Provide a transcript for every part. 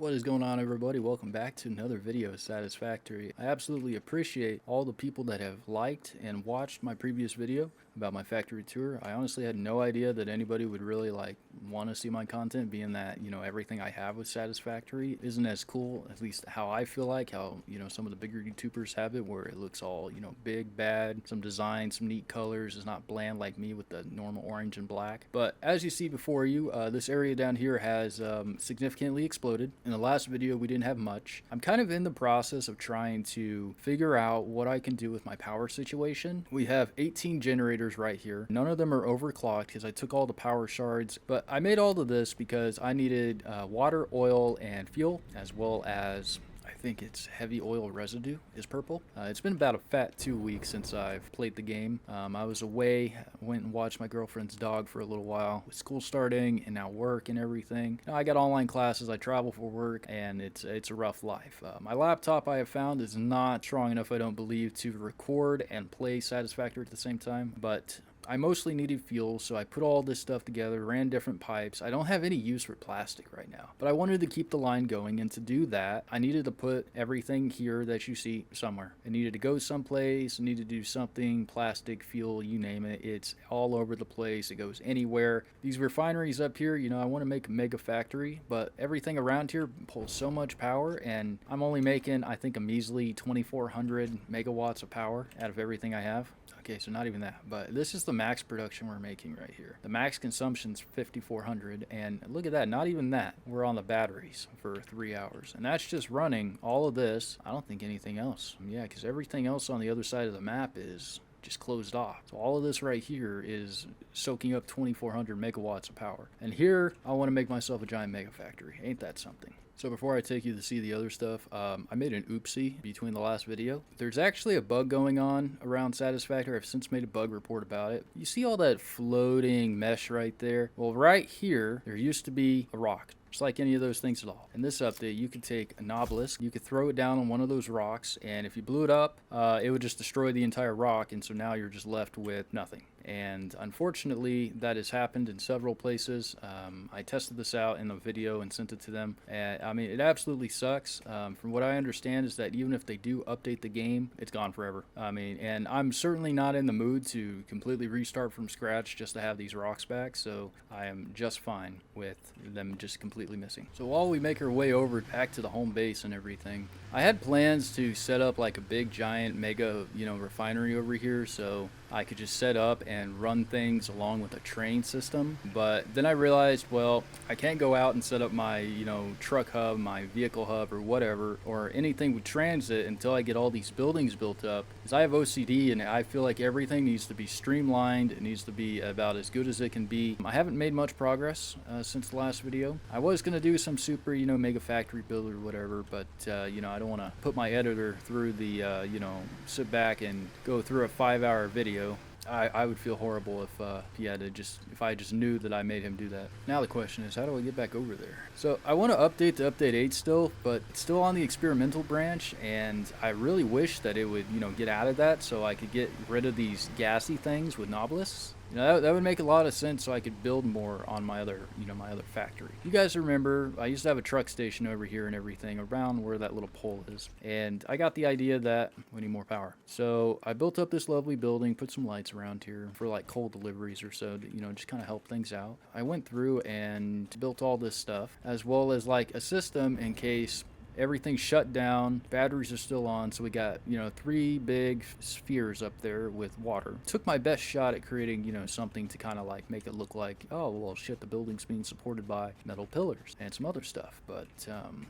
What is going on, everybody? Welcome back to another video of Satisfactory. I absolutely appreciate all the people that have liked and watched my previous video about my factory tour. I honestly had no idea that anybody would really want to see my content, being that, everything I have with Satisfactory isn't as cool, at least how I feel like, how, some of the bigger YouTubers have it, where it looks all, big, bad, some design, some neat colors. It's not bland like me with the normal orange and black. But as you see before you, this area down here has significantly exploded. In the last video, we didn't have much. I'm kind of in the process of trying to figure out what I can do with my power situation. We have 18 generators right here. None of them are overclocked because I took all the power shards, but I made all of this because I needed water, oil, and fuel, as well as I think it's heavy oil residue is purple. It's been about a fat 2 weeks since I've played the game. I was away, went and watched my girlfriend's dog for a little while. With school starting and now work and everything. I got online classes, I travel for work, and it's a rough life. My laptop, I have found, is not strong enough, I don't believe, to record and play Satisfactory at the same time, but I mostly needed fuel, so I put all this stuff together, ran different pipes. I don't have any use for plastic right now, but I wanted to keep the line going, and to do that, I needed to put everything here that you see somewhere. It needed to go someplace, it needed to do something, plastic, fuel, you name it. It's all over the place, it goes anywhere. These refineries up here, I want to make a mega factory, but everything around here pulls so much power, and I'm only making, I think, a measly 2,400 megawatts of power out of everything I have. Okay, so not even that, but this is the max production we're making right here. The max consumption's 5,400, and look at that, not even that. We're on the batteries for 3 hours, and that's just running all of this. I don't think anything else. Yeah, because everything else on the other side of the map is just closed off. So all of this right here is soaking up 2,400 megawatts of power. And here, I want to make myself a giant mega factory. Ain't that something? So before I take you to see the other stuff, I made an oopsie between the last video. There's actually a bug going on around Satisfactory. I've since made a bug report about it. You see all that floating mesh right there? Well, right here, there used to be a rock. Just like any of those things at all. In this update, you could take an obelisk, you could throw it down on one of those rocks, and if you blew it up, it would just destroy the entire rock, and so now you're just left with nothing. And unfortunately, that has happened in several places. I tested this out in a video and sent it to them. And I mean, it absolutely sucks. From what I understand is that even if they do update the game, it's gone forever. I mean, and I'm certainly not in the mood to completely restart from scratch just to have these rocks back, so I am just fine with them just completely missing. So while we make our way over back to the home base and everything, I had plans to set up like a big giant mega, refinery over here, so I could just set up and run things along with a train system. But then I realized, well, I can't go out and set up my, truck hub, my vehicle hub, or whatever, or anything with transit until I get all these buildings built up. Because I have OCD and I feel like everything needs to be streamlined. It needs to be about as good as it can be. I haven't made much progress since the last video. I was going to do some super, mega factory build or whatever, but, I don't want to put my editor through the, sit back and go through a 5-hour video. I would feel horrible if I just knew that I made him do that. Now the question is, how do I get back over there? So I want to update to update 8 still, but it's still on the experimental branch, and I really wish that it would, get out of that so I could get rid of these gassy things with nobelisks. That would make a lot of sense so I could build more on my other, my other factory. You guys remember, I used to have a truck station over here and everything around where that little pole is. And I got the idea that we need more power. So I built up this lovely building, put some lights around here for like coal deliveries or so to, just kind of help things out. I went through and built all this stuff, as well as like a system in case everything's shut down, batteries are still on, so we got 3 big spheres up there with water. Took my best shot at creating something to kind of like make it look like, oh well, shit, the building's being supported by metal pillars and some other stuff, but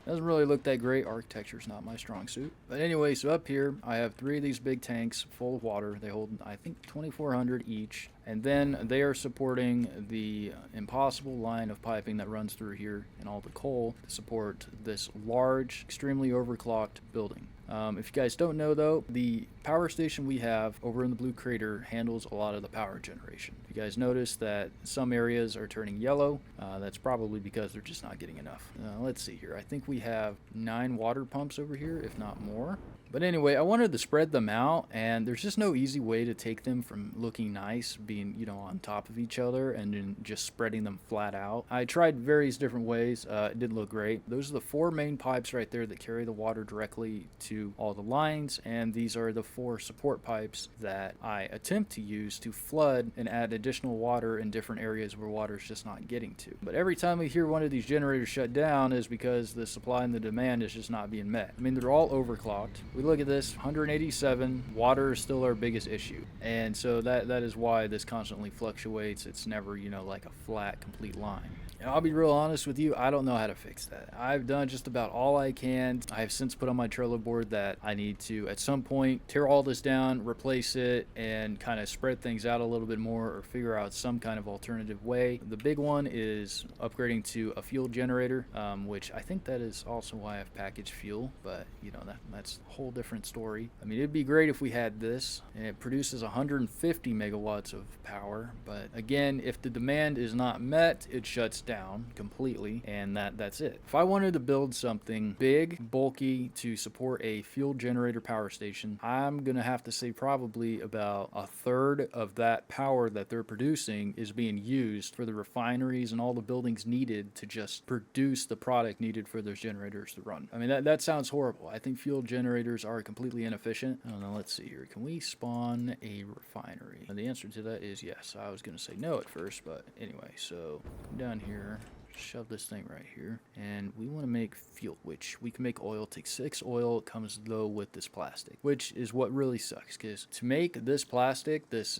doesn't really look that great. Architecture's not my strong suit. But anyway, so up here I have 3 of these big tanks full of water. They hold, I think, 2,400 each. And then they are supporting the impossible line of piping that runs through here and all the coal to support this large, extremely overclocked building. If you guys don't know though, the power station we have over in the Blue Crater handles a lot of the power generation. If you guys notice that some areas are turning yellow, that's probably because they're just not getting enough. Let's see here. I think we have 9 water pumps over here, if not more. But anyway, I wanted to spread them out, and there's just no easy way to take them from looking nice, being, you know, on top of each other, and then just spreading them flat out. I tried various different ways. It didn't look great. Those are the 4 main pipes right there that carry the water directly to all the lines, and these are the 4 support pipes that I attempt to use to flood and add additional water in different areas where water is just not getting to. But every time we hear one of these generators shut down is because the supply and the demand is just not being met. I mean, they're all overclocked. We look at this, 187, water is still our biggest issue. And so that is why this constantly fluctuates. It's never, you know, like a flat, complete line. And I'll be real honest with you, I don't know how to fix that. I've done just about all I can. I have since put on my Trello board that I need to, at some point, tear all this down, replace it, and kind of spread things out a little bit more, or figure out some kind of alternative way. The big one is upgrading to a fuel generator, which I think that is also why I've packaged fuel, but you know, that's a whole different story. I mean, it'd be great if we had this, and it produces 150 megawatts of power, but again, if the demand is not met, it shuts down completely, and that's it. If I wanted to build something big, bulky to support a fuel generator power station, I'm gonna have to say probably about a third of that power that they're producing is being used for the refineries and all the buildings needed to just produce the product needed for those generators to run. I mean, that sounds horrible. I think fuel generators are completely inefficient. I don't know, let's see here. Can we spawn a refinery? And the answer to that is yes. I was gonna say no at first, but anyway, so come down here, shove this thing right here, and we want to make fuel, which we can make oil. Take 6 oil. It comes though with this plastic, which is what really sucks, because to make this plastic, this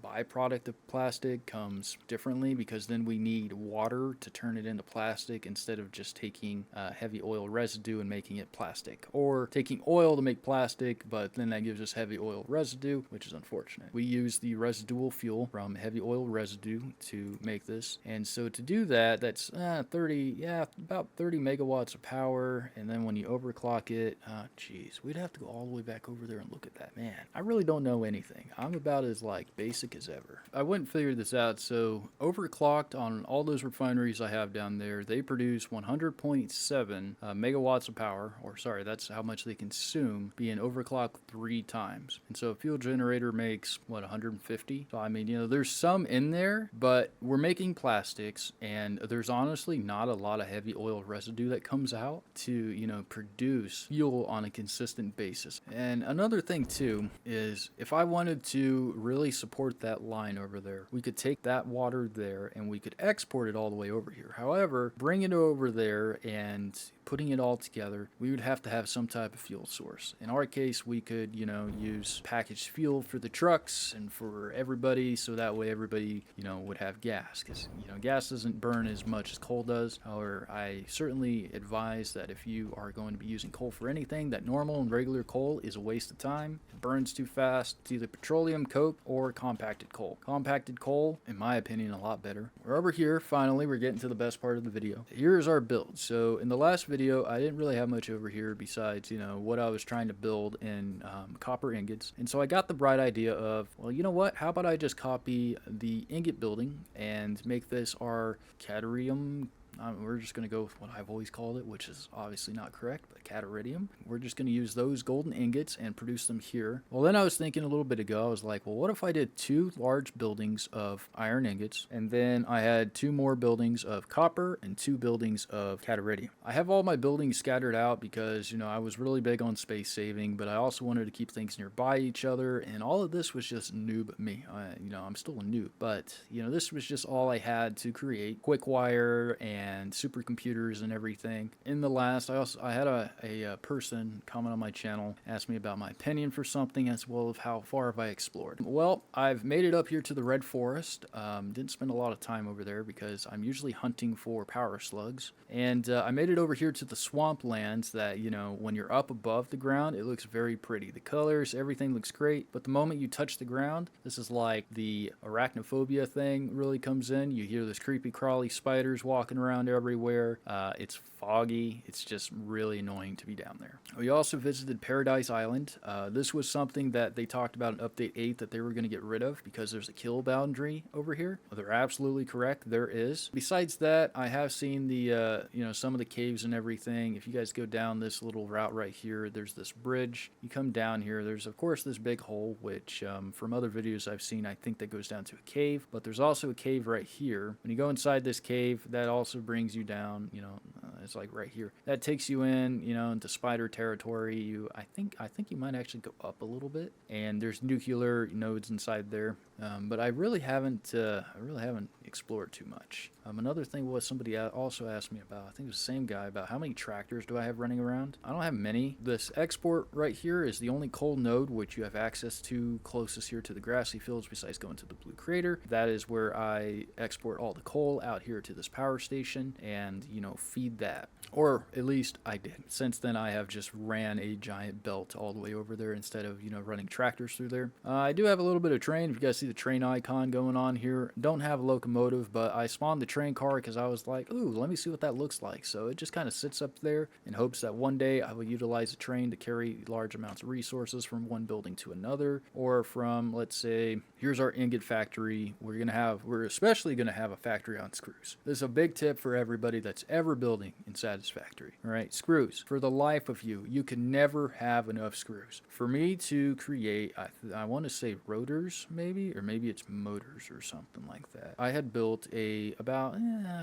byproduct of plastic comes differently, because then we need water to turn it into plastic instead of just taking heavy oil residue and making it plastic, or taking oil to make plastic, but then that gives us heavy oil residue, which is unfortunate. We use the residual fuel from heavy oil residue to make this, and so to do that, that's about 30 megawatts of power. And then when you overclock it, geez, we'd have to go all the way back over there and look at that. Man, I really don't know anything. I'm about as like basic as ever. I went and figured this out. So overclocked on all those refineries I have down there, they produce 100.7 megawatts of power, or sorry, that's how much they consume, being overclocked 3 times. And so a fuel generator makes what, 150? So I mean, you know, there's some in there, but we're making plastics, and there's honestly not a lot of heavy oil residue that comes out to, you know, produce fuel on a consistent basis. And another thing too is, if I wanted to really support that line over there, we could take that water there and we could export it all the way over here. However, bring it over there and putting it all together, we would have to have some type of fuel source. In our case, we could, you know, use packaged fuel for the trucks and for everybody, so that way everybody, you know, would have gas, because, you know, gas doesn't burn as much as coal does. However, I certainly advise that if you are going to be using coal for anything, that normal and regular coal is a waste of time. It burns too fast. It's either petroleum coke or compacted coal. Compacted coal, in my opinion, a lot better. We're over here. Finally, we're getting to the best part of the video. Here's our build. So in the last video, I didn't really have much over here besides, you know, what I was trying to build in copper ingots. And so I got the bright idea of, well, you know what? How about I just copy the ingot building and make this our cadmium. We're just going to go with what I've always called it, which is obviously not correct, but cadmium. We're just going to use those golden ingots and produce them here. Well, then I was thinking a little bit ago, I was like, well, what if I did 2 large buildings of iron ingots, and then I had 2 more buildings of copper and 2 buildings of cadmium. I have all my buildings scattered out because, you know, I was really big on space saving, but I also wanted to keep things nearby each other, and all of this was just noob me. You know, I'm still a noob, but, you know, this was just all I had to create. Quick wire and supercomputers and everything. In the last, I had a person comment on my channel, ask me about my opinion for something, as well as how far have I explored. Well, I've made it up here to the Red Forest. Didn't spend a lot of time over there because I'm usually hunting for power slugs. And I made it over here to the swamplands that, you know, when you're up above the ground, it looks very pretty. The colors, everything looks great, but the moment you touch the ground, this is like the arachnophobia thing really comes in. You hear those creepy crawly spiders walking around around everywhere. It's foggy. It's just really annoying to be down there. We also visited Paradise Island. This was something that they talked about in Update 8 that they were going to get rid of because there's a kill boundary over here. Well, they're absolutely correct. There is. Besides that, I have seen the, some of the caves and everything. If you guys go down this little route right here, there's this bridge. You come down here. There's, of course, this big hole, which from other videos I've seen, I think that goes down to a cave. But there's also a cave right here. When you go inside this cave, that also brings you down, it's like right here. That takes you in, into spider territory. I think you might actually go up a little bit, and there's nuclear nodes inside there. But I really haven't explored too much. Another thing was somebody also asked me about, I think it was the same guy, about how many tractors do I have running around. I don't have many. This export right here is the only coal node which you have access to closest here to the grassy fields besides going to the blue crater. That is where I export all the coal out here to this power station and, feed that. Or at least I did. Since then I have just ran a giant belt all the way over there instead of, running tractors through there. I do have a little bit of train. If you guys see the train icon going on here, don't have a locomotive, but I spawned the train car because I was like, ooh, let me see what that looks like. So it just kind of sits up there in hopes that one day I will utilize a train to carry large amounts of resources from one building to another, or from, let's say, here's our ingot factory. We're especially going to have a factory on screws. This is a big tip for everybody that's ever building in Satisfactory. All right, screws. For the life of you, you can never have enough screws. For me to create, I want to say rotors maybe, or maybe it's motors or something like that. I had built I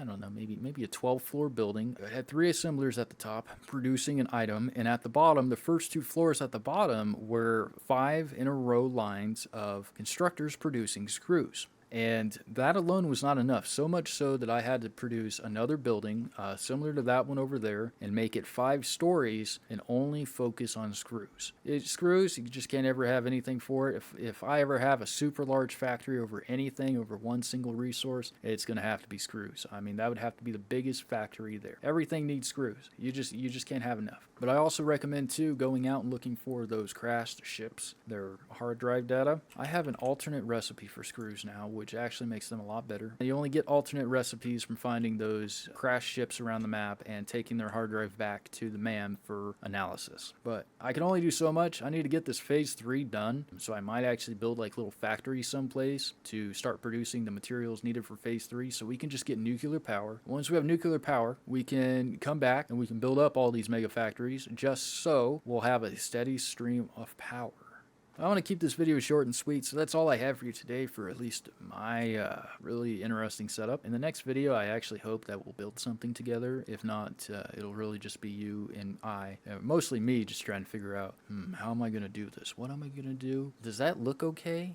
don't know, maybe a 12-floor building. It had 3 assemblers at the top producing an item, and at the bottom, the first 2 floors at the bottom were 5 in a row lines of constructors producing screws. And that alone was not enough, so much so that I had to produce another building similar to that one over there and make it 5 stories and only focus on screws. Screws, you just can't ever have anything for it. If I ever have a super large factory over anything, over one single resource, it's going to have to be screws. I mean, that would have to be the biggest factory there. Everything needs screws. You just can't have enough. But I also recommend, too, going out and looking for those crashed ships, their hard drive data. I have an alternate recipe for screws now, which actually makes them a lot better. You only get alternate recipes from finding those crashed ships around the map and taking their hard drive back to the man for analysis. But I can only do so much. I need to get this phase 3 done, so I might actually build like little factories someplace to start producing the materials needed for phase 3 so we can just get nuclear power. Once we have nuclear power, we can come back and we can build up all these mega factories just so we'll have a steady stream of power. I want to keep this video short and sweet, so that's all I have for you today for at least my really interesting setup. In the next video, I actually hope that we'll build something together. If not, it'll really just be you and I, mostly me, just trying to figure out, how am I going to do this? What am I going to do? Does that look okay?